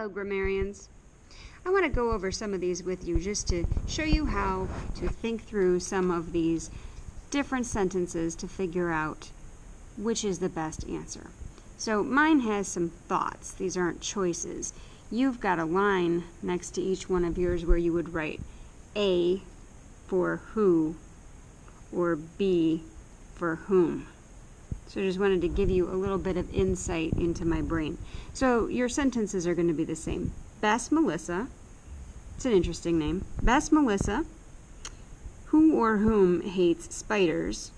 Hello, grammarians. I want to go over some of these with you just to show you how to think through some of these different sentences to figure out which is the best answer. So mine has some thoughts. These aren't choices. You've got a line next to each one of yours where you would write A for who or B for whom. So I just wanted to give you a little bit of insight into my brain. So your sentences are going to be the same. Bess Melissa, it's an interesting name. Bess Melissa, who or whom hates spiders,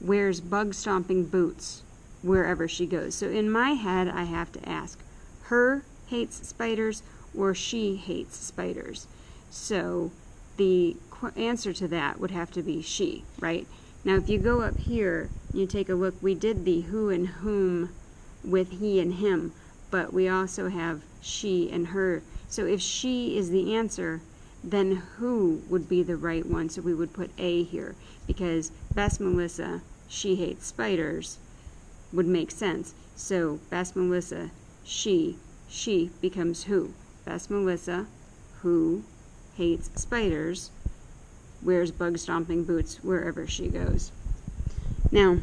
wears bug-stomping boots wherever she goes. So in my head, I have to ask, her hates spiders or she hates spiders? So the answer to that would have to be she, right? Now if you go up here, you take a look, we did the who and whom with he and him, but we also have she and her. So if she is the answer, then who would be the right one? So we would put A here, because Bess Melissa, she hates spiders, would make sense. So Bess Melissa, she becomes who? Bess Melissa, who hates spiders, wears bug-stomping boots wherever she goes. Now,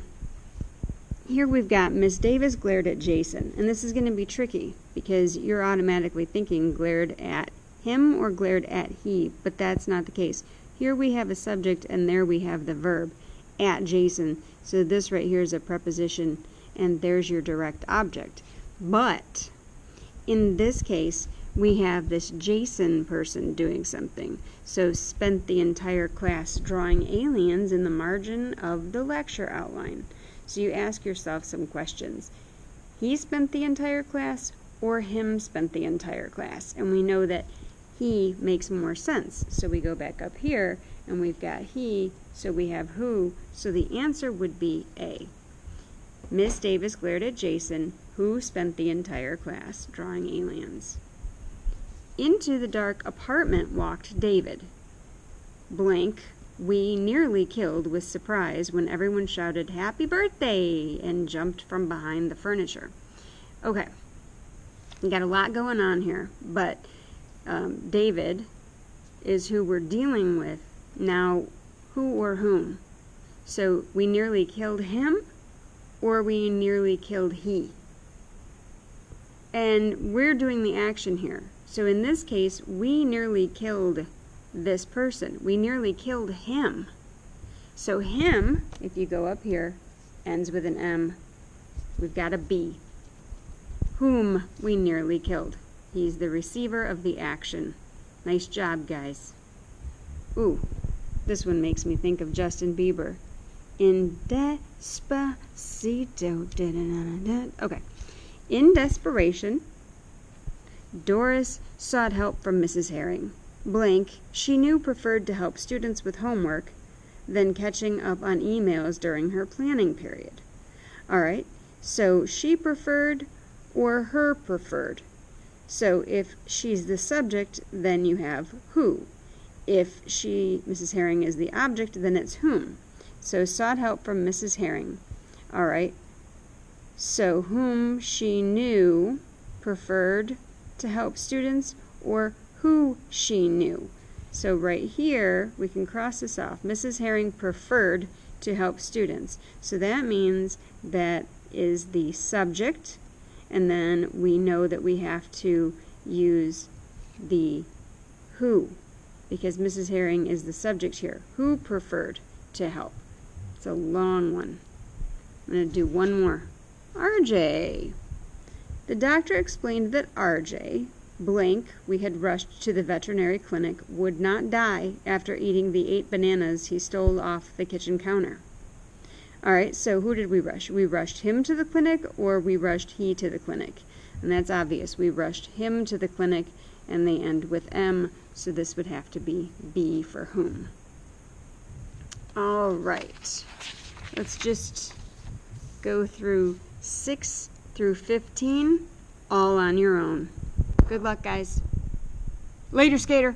here we've got Miss Davis glared at Jason, and this is going to be tricky because you're automatically thinking glared at him or glared at he, but that's not the case. Here we have a subject and there we have the verb, at Jason. So this right here is a preposition and there's your direct object. But in this case, we have this Jason person doing something. So spent the entire class drawing aliens in the margin of the lecture outline. So you ask yourself some questions. He spent the entire class or him spent the entire class? And we know that he makes more sense. So we go back up here and we've got he, so we have who. So the answer would be A. Miss Davis glared at Jason, who spent the entire class drawing aliens. Into the dark apartment walked David. Blank, we nearly killed with surprise when everyone shouted, "Happy birthday!" and jumped from behind the furniture. Okay, we got a lot going on here, but David is who we're dealing with. Now, who or whom? So we nearly killed him or we nearly killed he? And we're doing the action here. So in this case, we nearly killed this person. We nearly killed him. So him, if you go up here, ends with an M. We've got a B. Whom we nearly killed. He's the receiver of the action. Nice job, guys. Ooh, this one makes me think of Justin Bieber. In Despacito. Okay. In desperation, Doris sought help from Mrs. Herring. Blank, she knew preferred to help students with homework than catching up on emails during her planning period. Alright, so she preferred or her preferred. So if she's the subject, then you have who. If Mrs. Herring, is the object, then it's whom. So sought help from Mrs. Herring. Alright, so whom she knew preferred to help students or who she knew. So right here, we can cross this off. Mrs. Herring preferred to help students. So that means that is the subject, and then we know that we have to use the who, because Mrs. Herring is the subject here. Who preferred to help? It's a long one. I'm going to do one more. RJ. The doctor explained that RJ, blank, we had rushed to the veterinary clinic, would not die after eating the 8 bananas he stole off the kitchen counter. Alright, so who did we rush? We rushed him to the clinic or we rushed he to the clinic? And that's obvious. We rushed him to the clinic and they end with M, so this would have to be B for whom. Alright, let's just go through 6 through 15, all on your own. Good luck, guys. Later, skater.